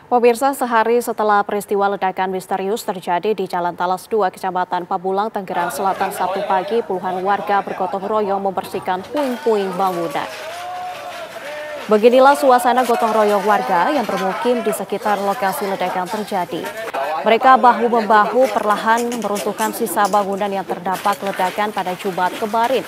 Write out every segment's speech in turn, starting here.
Pemirsa, sehari setelah peristiwa ledakan misterius terjadi di Jalan Talas 2, Kecamatan Pamulang, Tangerang Selatan Sabtu pagi, puluhan warga bergotong royong membersihkan puing-puing bangunan. Beginilah suasana gotong royong warga yang bermukim di sekitar lokasi ledakan terjadi. Mereka bahu-membahu perlahan meruntuhkan sisa bangunan yang terdampak ledakan pada Jumat kemarin.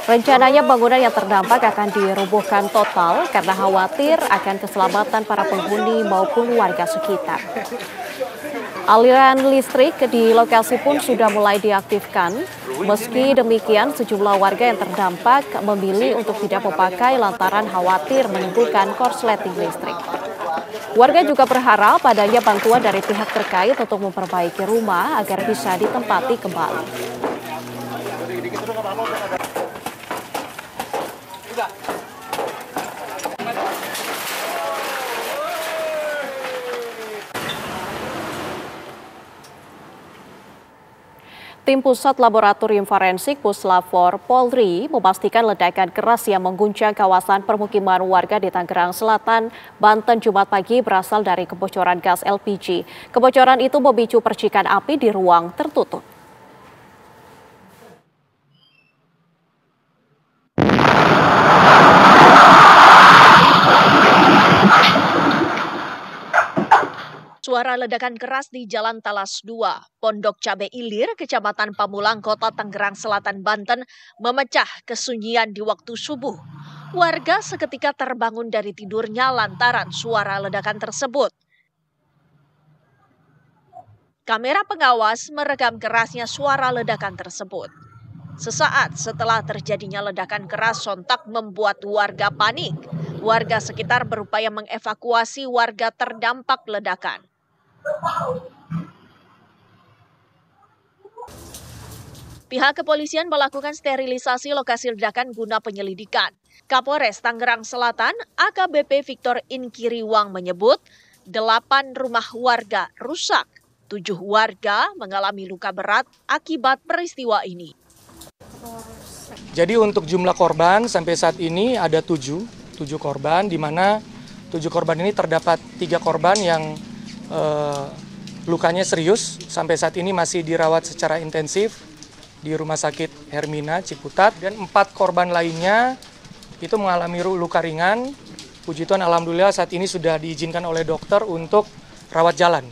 Rencananya bangunan yang terdampak akan dirobohkan total karena khawatir akan keselamatan para penghuni maupun warga sekitar. Aliran listrik di lokasi pun sudah mulai diaktifkan. Meski demikian, sejumlah warga yang terdampak memilih untuk tidak memakai lantaran khawatir menimbulkan korsleting listrik. Warga juga berharap adanya bantuan dari pihak terkait untuk memperbaiki rumah agar bisa ditempati kembali. Tim Pusat Laboratorium Forensik Puslapfor Polri memastikan ledakan keras yang mengguncang kawasan permukiman warga di Tangerang Selatan, Banten Jumat pagi berasal dari kebocoran gas LPG. Kebocoran itu memicu percikan api di ruang tertutup. Suara ledakan keras di Jalan Talas 2, Pondok Cabe Ilir, Kecamatan Pamulang, Kota Tangerang Selatan, Banten, memecah kesunyian di waktu subuh. Warga seketika terbangun dari tidurnya lantaran suara ledakan tersebut. Kamera pengawas merekam kerasnya suara ledakan tersebut. Sesaat setelah terjadinya ledakan keras sontak membuat warga panik. Warga sekitar berupaya mengevakuasi warga terdampak ledakan. Pihak kepolisian melakukan sterilisasi lokasi ledakan guna penyelidikan. Kapolres Tangerang Selatan, AKBP Victor Inkiriwang menyebut 8 rumah warga rusak. 7 warga mengalami luka berat akibat peristiwa ini. Jadi untuk jumlah korban sampai saat ini ada 7 korban, di mana 7 korban ini terdapat 3 korban yang lukanya serius, sampai saat ini masih dirawat secara intensif di Rumah Sakit Hermina Ciputat, dan 4 korban lainnya itu mengalami luka ringan. Puji Tuhan, alhamdulillah saat ini sudah diizinkan oleh dokter untuk rawat jalan.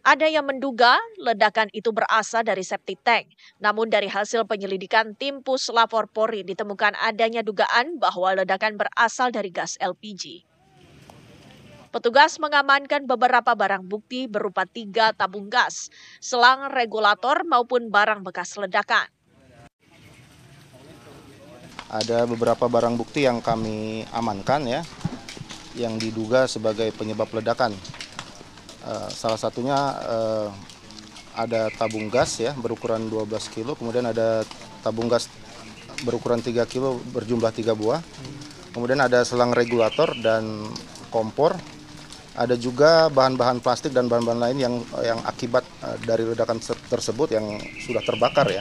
Ada yang menduga ledakan itu berasal dari septic tank. Namun dari hasil penyelidikan tim Puslapfor Polri ditemukan adanya dugaan bahwa ledakan berasal dari gas LPG. Petugas mengamankan beberapa barang bukti berupa 3 tabung gas, selang regulator maupun barang bekas ledakan. Ada beberapa barang bukti yang kami amankan ya, yang diduga sebagai penyebab ledakan. Salah satunya ada tabung gas ya berukuran 12 kilo, kemudian ada tabung gas berukuran 3 kilo berjumlah 3 buah. Kemudian ada selang regulator dan kompor. Ada juga bahan-bahan plastik dan bahan-bahan lain yang akibat dari ledakan tersebut yang sudah terbakar ya.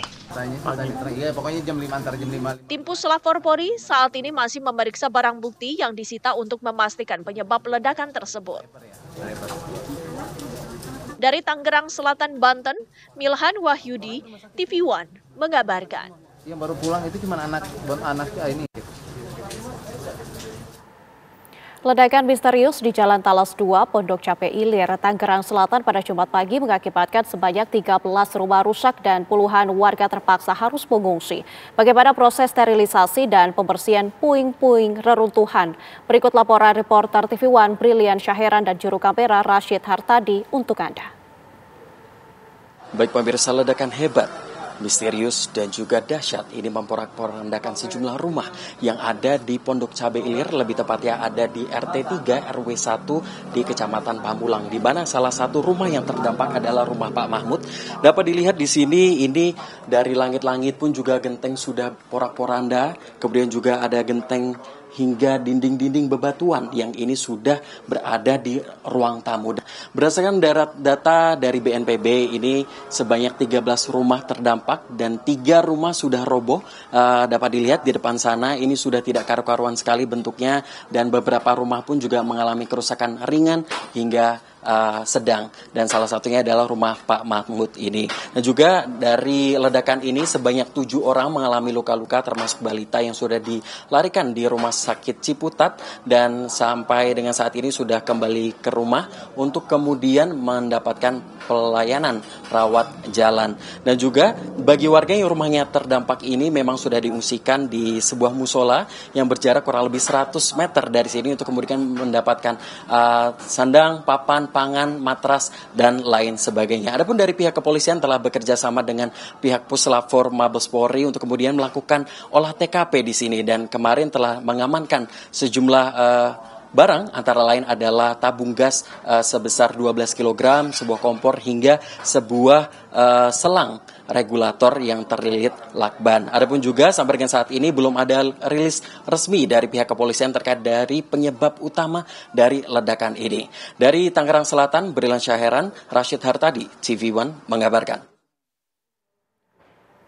Pokoknya jam 5, antara jam 5. Tim Puslapfor Polri saat ini masih memeriksa barang bukti yang disita untuk memastikan penyebab ledakan tersebut. Dari Tangerang Selatan, Banten, Milhan Wahyudi, TV One mengabarkan. Yang baru pulang itu cuma anak ini. Ledakan misterius di Jalan Talas 2, Pondok Cabe Ilir, Tangerang Selatan pada Jumat pagi mengakibatkan sebanyak 13 rumah rusak dan puluhan warga terpaksa harus mengungsi. Bagaimana proses sterilisasi dan pembersihan puing-puing reruntuhan? Berikut laporan reporter TV One Brilian Syaheran dan juru kamera Rashid Hartadi untuk Anda. Baik pemirsa, ledakan hebat, misterius dan juga dahsyat ini memporak-porandakan sejumlah rumah yang ada di Pondok Cabe Ilir, lebih tepatnya ada di RT 3 RW 1 di Kecamatan Pamulang, di mana salah satu rumah yang terdampak adalah rumah Pak Mahmud. Dapat dilihat di sini, ini dari langit-langit pun juga genteng sudah porak-poranda, kemudian juga ada genteng hingga dinding-dinding bebatuan yang ini sudah berada di ruang tamu. Berdasarkan data dari BNPB, ini sebanyak 13 rumah terdampak dan 3 rumah sudah roboh. Dapat dilihat di depan sana, ini sudah tidak karu-karuan sekali bentuknya, dan beberapa rumah pun juga mengalami kerusakan ringan hingga sedang, dan salah satunya adalah rumah Pak Mahmud ini. Dan juga dari ledakan ini sebanyak 7 orang mengalami luka-luka termasuk balita yang sudah dilarikan di rumah sakit Ciputat dan sampai dengan saat ini sudah kembali ke rumah untuk kemudian mendapatkan pelayanan rawat jalan. Dan juga bagi warga yang rumahnya terdampak ini memang sudah diungsikan di sebuah musola yang berjarak kurang lebih 100 meter dari sini untuk kemudian mendapatkan sandang, papan, pangan, matras, dan lain sebagainya. Adapun dari pihak kepolisian telah bekerja sama dengan pihak Puslapfor Mabes Polri untuk kemudian melakukan olah TKP di sini, dan kemarin telah mengamankan sejumlah barang, antara lain adalah tabung gas sebesar 12 kg, sebuah kompor, hingga sebuah selang regulator yang terlilit lakban. Adapun juga sampai dengan saat ini belum ada rilis resmi dari pihak kepolisian terkait dari penyebab utama dari ledakan ini. Dari Tangerang Selatan, Brilan Syaheran, Rashid Hartadi, TV One mengabarkan.